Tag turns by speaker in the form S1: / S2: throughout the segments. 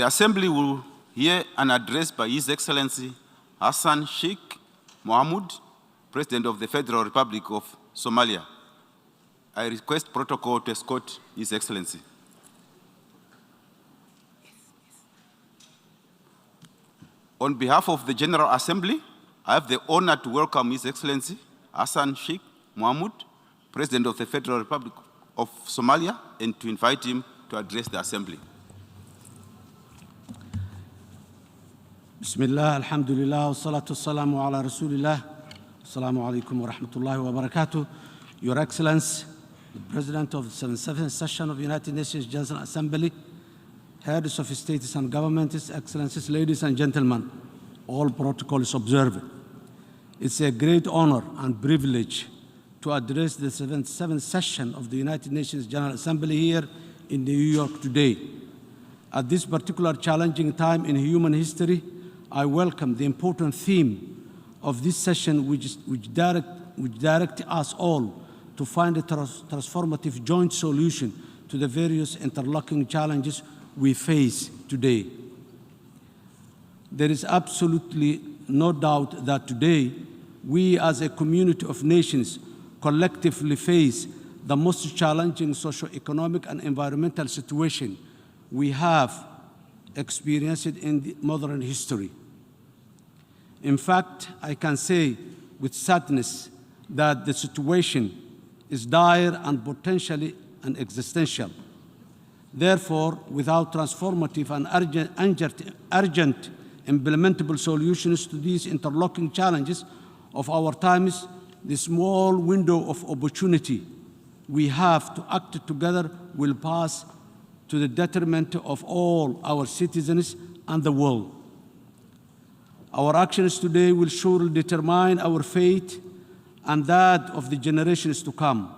S1: The Assembly will hear an address by His Excellency Hassan Sheikh Mohamud, President of the Federal Republic of Somalia. I request protocol to escort His Excellency. On behalf of the General Assembly, I have the honor to welcome His Excellency Hassan Sheikh Mohamud, President of the Federal Republic of Somalia, and to invite him to address the Assembly.
S2: Bismillah, alhamdulillah, wa salatu wassalamu ala rasulillah. Assalamu alaikum wa rahmatullahi wa barakatuh. Your Excellency, the President of the 77th Session of the United Nations General Assembly, Heads of States and Governments, Excellencies, ladies and gentlemen, all protocols observed. It's a great honor and privilege to address the 77th Session of the United Nations General Assembly here in New York today. At this particular challenging time in human history, I welcome the important theme of this session which direct us all to find a transformative joint solution to the various interlocking challenges we face today. There is absolutely no doubt that today we as a community of nations collectively face the most challenging socio-economic and environmental situation we have experienced in the modern history. In fact, I can say with sadness that the situation is dire and potentially existential. Therefore, without transformative and urgent implementable solutions to these interlocking challenges of our times, the small window of opportunity we have to act together will pass to the detriment of all our citizens and the world. Our actions today will surely determine our fate and that of the generations to come.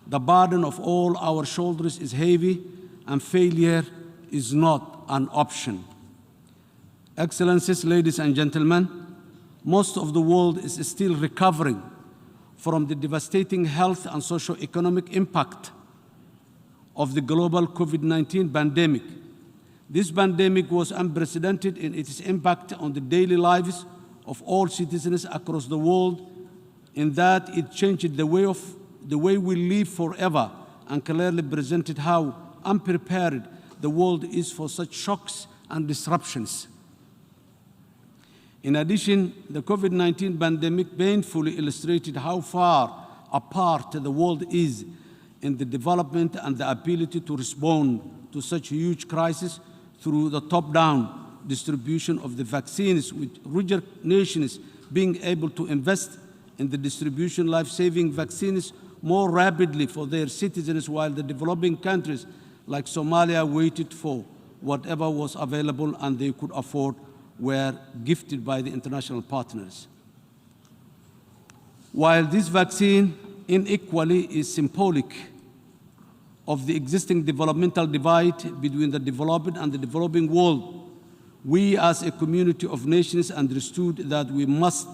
S2: The burden of all our shoulders is heavy, and failure is not an option. Excellencies, ladies and gentlemen, most of the world is still recovering from the devastating health and socio-economic impact of the global COVID-19 pandemic. This pandemic was unprecedented in its impact on the daily lives of all citizens across the world, in that it changed the way we live forever and clearly presented how unprepared the world is for such shocks and disruptions. In addition, the COVID-19 pandemic painfully illustrated how far apart the world is in the development and the ability to respond to such huge crises through the top-down distribution of the vaccines, with richer nations being able to invest in the distribution life-saving vaccines more rapidly for their citizens, while the developing countries like Somalia waited for whatever was available and they could afford were gifted by the international partners. While this vaccine inequally is symbolic of the existing developmental divide between the developed and the developing world, we as a community of nations understood that we must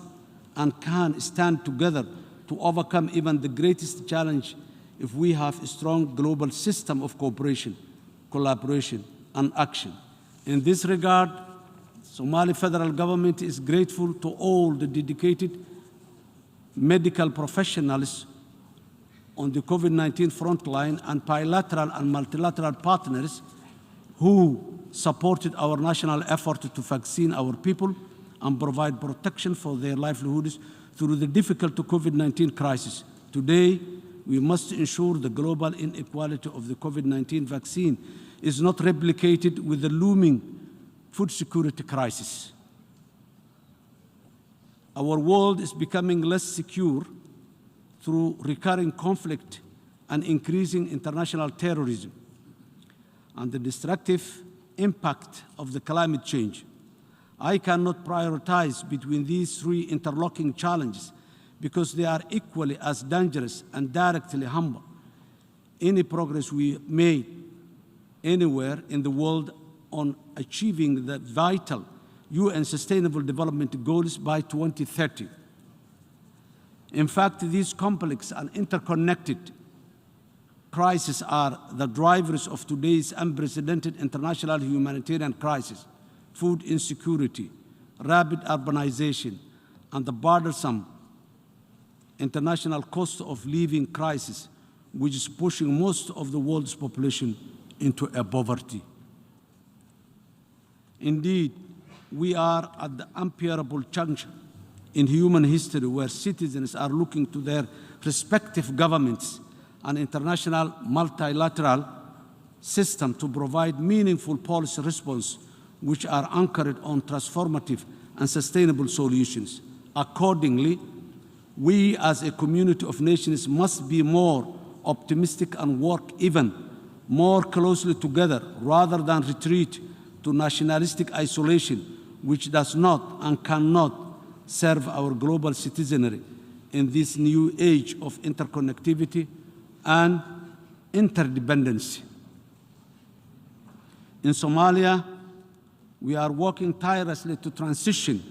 S2: and can stand together to overcome even the greatest challenge if we have a strong global system of cooperation, collaboration, and action. In this regard, Somali federal government is grateful to all the dedicated medical professionals on the COVID-19 frontline and bilateral and multilateral partners who supported our national effort to vaccine our people and provide protection for their livelihoods through the difficult COVID-19 crisis. Today, we must ensure the global inequality of the COVID-19 vaccine is not replicated with the looming food security crisis. Our world is becoming less secure through recurring conflict and increasing international terrorism and the destructive impact of the climate change. I cannot prioritize between these three interlocking challenges because they are equally as dangerous and directly harmful. Any progress we made anywhere in the world on achieving the vital UN Sustainable Development Goals by 2030. In fact, these complex and interconnected crises are the drivers of today's unprecedented international humanitarian crisis: food insecurity, rapid urbanization, and the burdensome international cost of living crisis, which is pushing most of the world's population into a poverty. Indeed, we are at the unbearable juncture in human history where citizens are looking to their respective governments and international multilateral system to provide meaningful policy response which are anchored on transformative and sustainable solutions. Accordingly, we as a community of nations must be more optimistic and work even more closely together rather than retreat to nationalistic isolation, which does not and cannot serve our global citizenry in this new age of interconnectivity and interdependency. In Somalia, we are working tirelessly to transition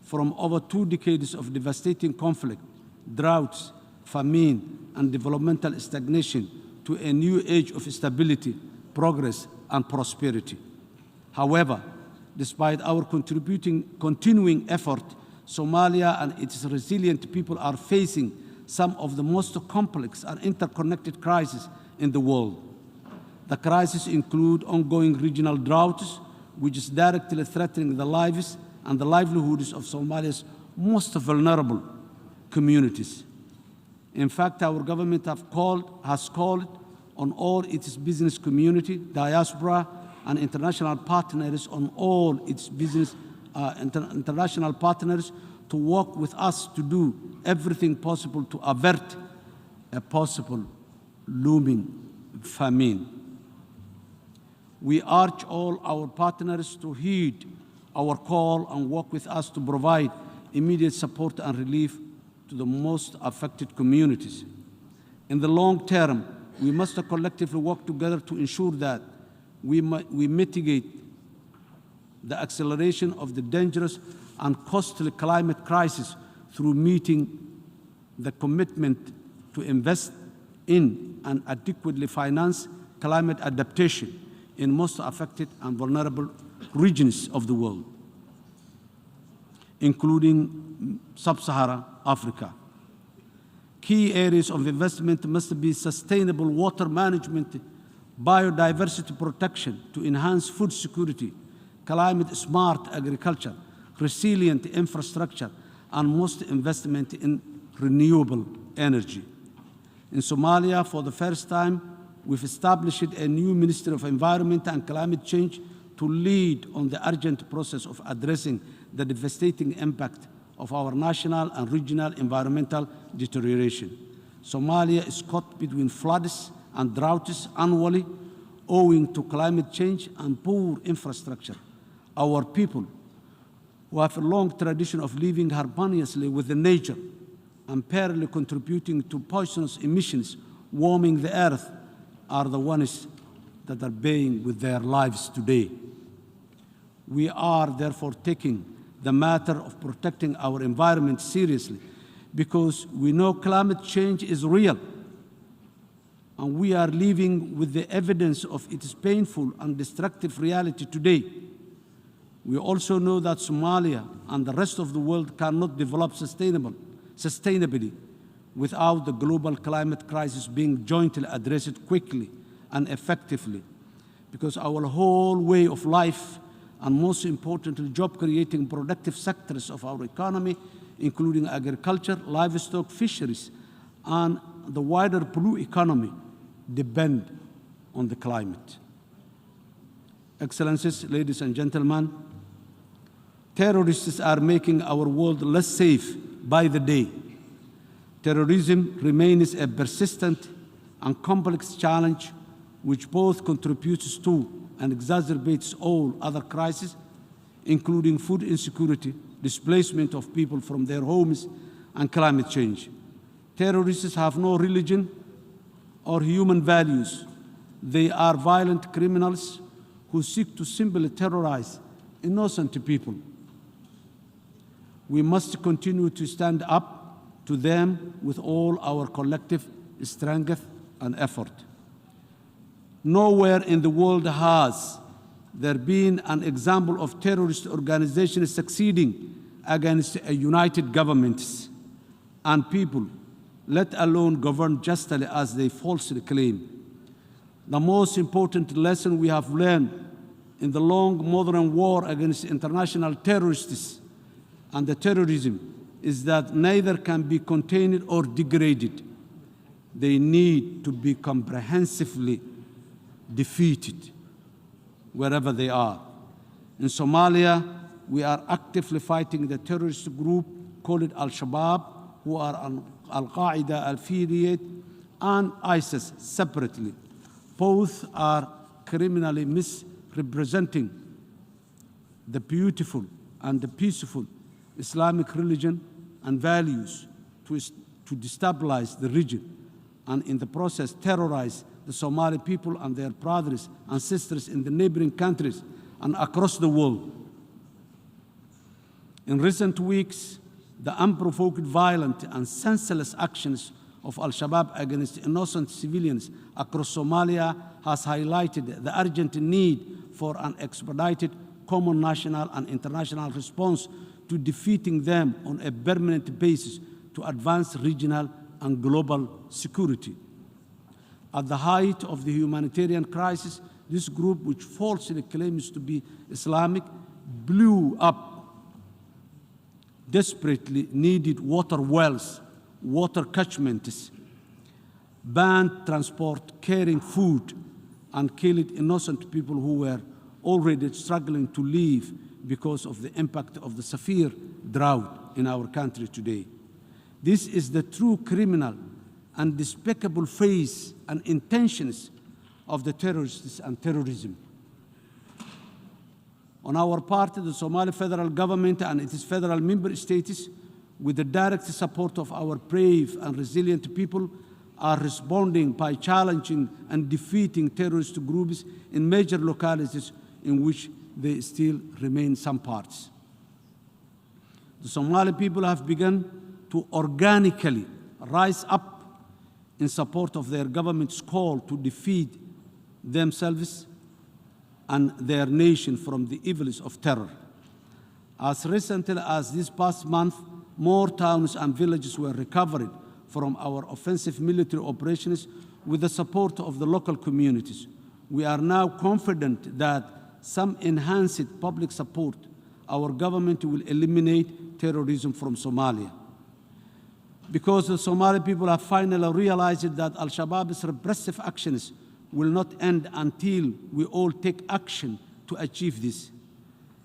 S2: from over 2 decades of devastating conflict, droughts, famine, and developmental stagnation to a new age of stability, progress, and prosperity. However, despite our continuing effort, Somalia and its resilient people are facing some of the most complex and interconnected crises in the world. The crises include ongoing regional droughts, which is directly threatening the lives and the livelihoods of Somalia's most vulnerable communities. In fact, our government has called on all its business community, diaspora, and international partners international partners to work with us to do everything possible to avert a possible looming famine. We urge all our partners to heed our call and work with us to provide immediate support and relief to the most affected communities. In the long term, we must collectively work together to ensure that we mitigate the acceleration of the dangerous and costly climate crisis through meeting the commitment to invest in and adequately finance climate adaptation in most affected and vulnerable regions of the world, including sub-Saharan Africa. Key areas of investment must be sustainable water management, biodiversity protection to enhance food security, climate-smart agriculture, resilient infrastructure, and most investment in renewable energy. In Somalia, for the first time, we've established a new Ministry of Environment and Climate Change to lead on the urgent process of addressing the devastating impact of our national and regional environmental deterioration. Somalia is caught between floods and droughts annually owing to climate change and poor infrastructure. Our people, who have a long tradition of living harmoniously with the nature and parallelly contributing to poisonous emissions warming the earth, are the ones that are paying with their lives today. We are therefore taking the matter of protecting our environment seriously because we know climate change is real and we are living with the evidence of its painful and destructive reality today. We also know that Somalia and the rest of the world cannot develop sustainably without the global climate crisis being jointly addressed quickly and effectively, because our whole way of life and most importantly, job-creating productive sectors of our economy, including agriculture, livestock, fisheries, and the wider blue economy, depend on the climate. Excellencies, ladies and gentlemen, terrorists are making our world less safe by the day. Terrorism remains a persistent and complex challenge which both contributes to and exacerbates all other crises, including food insecurity, displacement of people from their homes, and climate change. Terrorists have no religion or human values. They are violent criminals who seek to simply terrorize innocent people. We must continue to stand up to them with all our collective strength and effort. Nowhere in the world has there been an example of terrorist organizations succeeding against a united governments and people, let alone govern justly as they falsely claim. The most important lesson we have learned in the long modern war against international terrorists and the terrorism is that neither can be contained or degraded. They need to be comprehensively defeated wherever they are. In Somalia, we are actively fighting the terrorist group called Al-Shabaab, who are Al-Qaeda affiliate, and ISIS separately. Both are criminally misrepresenting the beautiful and the peaceful Islamic religion and values to destabilize the region, and in the process terrorize the Somali people and their brothers and sisters in the neighboring countries and across the world. In recent weeks, the unprovoked violent and senseless actions of Al-Shabaab against innocent civilians across Somalia has highlighted the urgent need for an expedited common national and international response to defeating them on a permanent basis to advance regional and global security. At the height of the humanitarian crisis, this group, which falsely claims to be Islamic, blew up desperately needed water wells, water catchments, banned transport, carrying food, and killed innocent people who were already struggling to live because of the impact of the severe drought in our country today. This is the true criminal and despicable face and intentions of the terrorists and terrorism. On our part, the Somali federal government and its federal member states, with the direct support of our brave and resilient people, are responding by challenging and defeating terrorist groups in major localities in which they still remain some parts. The Somali people have begun to organically rise up in support of their government's call to defeat themselves and their nation from the evils of terror. As recently as this past month, more towns and villages were recovered from our offensive military operations with the support of the local communities. We are now confident that some enhanced public support, our government will eliminate terrorism from Somalia. Because the Somali people have finally realized that Al-Shabaab's repressive actions will not end until we all take action to achieve this.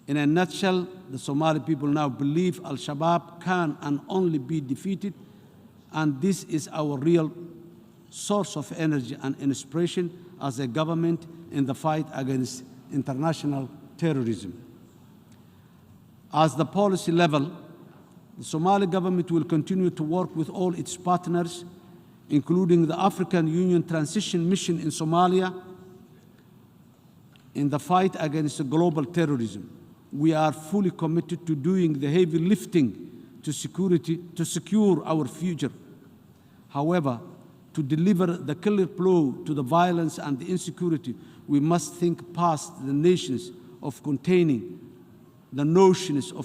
S2: In a nutshell, the Somali people now believe Al-Shabaab can and only be defeated, and this is our real source of energy and inspiration as a government in the fight against international terrorism. As the policy level, the Somali government will continue to work with all its partners, including the African Union Transition Mission in Somalia, in the fight against global terrorism. We are fully committed to doing the heavy lifting to secure our future. However, to deliver the killer blow to the violence and the insecurity, we must think past the notions of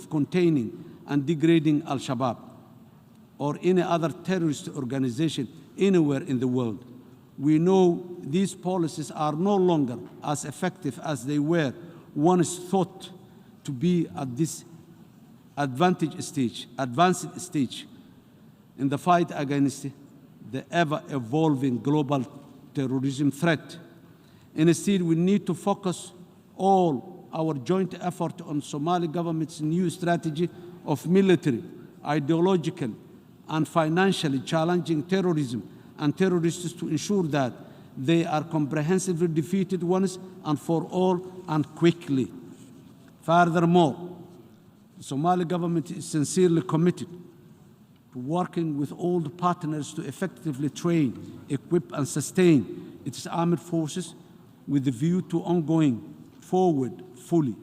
S2: containing and degrading Al-Shabaab or any other terrorist organization anywhere in the world. We know these policies are no longer as effective as they were once thought to be at this advanced stage in the fight against the ever-evolving global terrorism threat. Instead, we need to focus all our joint effort on Somali government's new strategy of military, ideological, and financially challenging terrorism and terrorists to ensure that they are comprehensively defeated once and for all and quickly. Furthermore, the Somali government is sincerely committed to working with all the partners to effectively train, equip, and sustain its armed forces with the view to ongoing forward fully.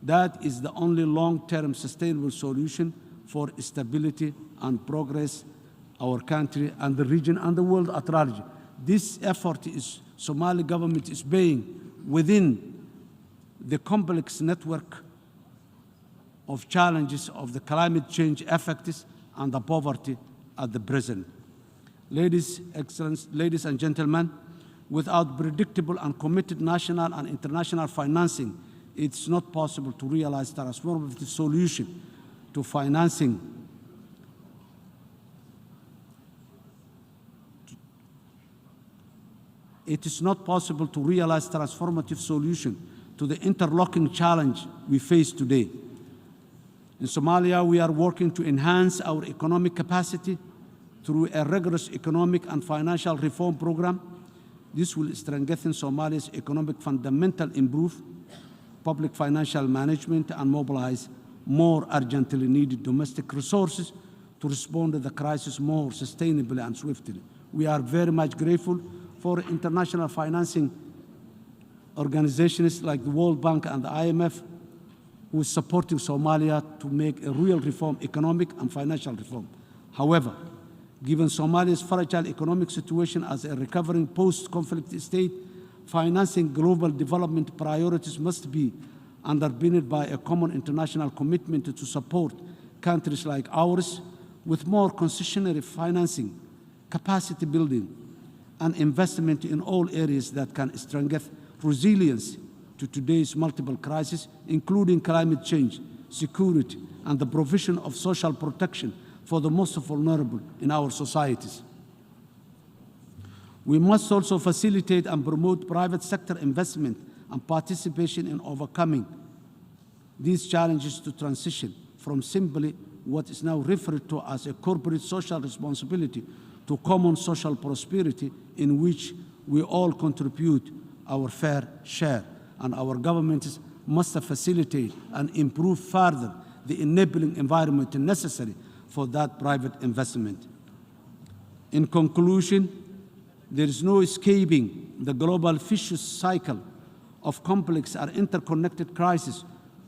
S2: That is the only long-term sustainable solution for stability and progress our country and the region and the world at large. This effort is Somali government is paying within the complex network of challenges of the climate change effects and the poverty at the present. Ladies and gentlemen, without predictable and committed national and international financing, it's not possible to realize transformative solution to financing. It is not possible to realize transformative solution to the interlocking challenge we face today. In Somalia, we are working to enhance our economic capacity through a rigorous economic and financial reform program. This will strengthen Somalia's economic fundamental, improve public financial management, and mobilize more urgently needed domestic resources to respond to the crisis more sustainably and swiftly. We are very much grateful for international financing organizations like the World Bank and the IMF, who is supporting Somalia to make a real reform, economic and financial reform. However, given Somalia's fragile economic situation as a recovering post-conflict state, financing global development priorities must be underpinned by a common international commitment to support countries like ours with more concessionary financing, capacity building, and investment in all areas that can strengthen resilience to today's multiple crises, including climate change, security, and the provision of social protection for the most vulnerable in our societies. We must also facilitate and promote private sector investment and participation in overcoming these challenges to transition from simply what is now referred to as a corporate social responsibility to common social prosperity, in which we all contribute our fair share, and our governments must facilitate and improve further the enabling environment necessary for that private investment. In conclusion, there is no escaping the global vicious cycle of complex and interconnected crises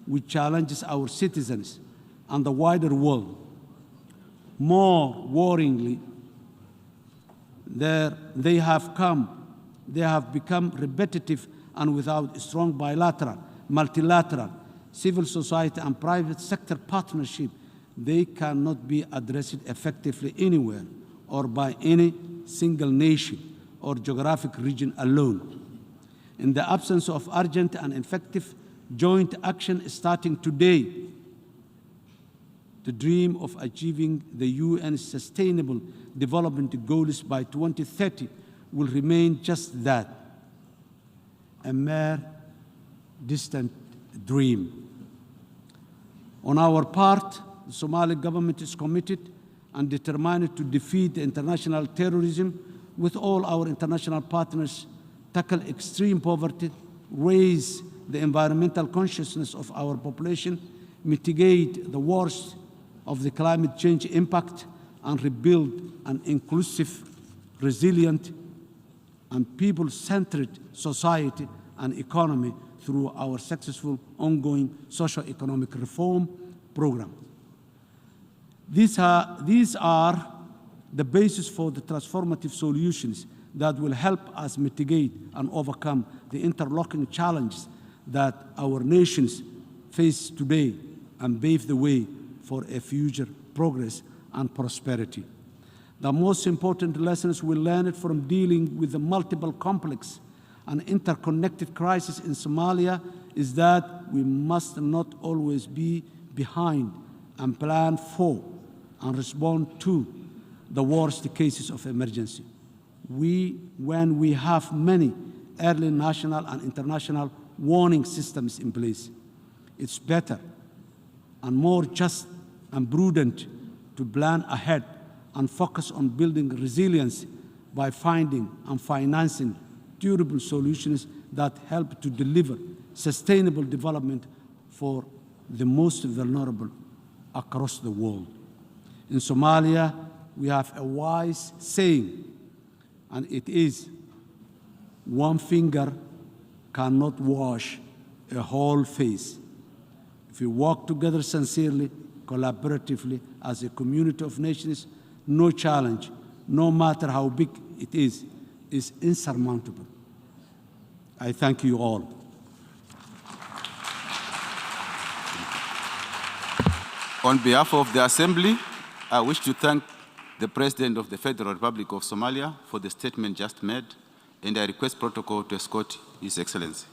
S2: which challenges our citizens and the wider world. More worryingly, they have become repetitive and without strong bilateral, multilateral, civil society and private sector partnership, they cannot be addressed effectively anywhere or by any single nation or geographic region alone. In the absence of urgent and effective joint action starting today, the dream of achieving the UN's Sustainable Development Goals by 2030 will remain just that, a mere distant dream. On our part, the Somali government is committed and determined to defeat international terrorism with all our international partners, tackle extreme poverty, raise the environmental consciousness of our population, mitigate the worst of the climate change impact, and rebuild an inclusive, resilient, and people-centered society and economy through our successful ongoing socio-economic reform program. These are the basis for the transformative solutions that will help us mitigate and overcome the interlocking challenges that our nations face today and pave the way for a future progress and prosperity. The most important lessons we learned from dealing with the multiple complex and interconnected crises in Somalia is that we must not always be behind and plan for and respond to the worst cases of emergency. When we have many early national and international warning systems in place, it's better and more just and prudent to plan ahead and focus on building resilience by finding and financing durable solutions that help to deliver sustainable development for the most vulnerable across the world. In Somalia, we have a wise saying, and it is, one finger cannot wash a whole face. If we work together sincerely, collaboratively, as a community of nations, no challenge, no matter how big it is insurmountable. I thank you all.
S1: On behalf of the Assembly, I wish to thank the President of the Federal Republic of Somalia for the statement just made, and I request protocol to escort His Excellency.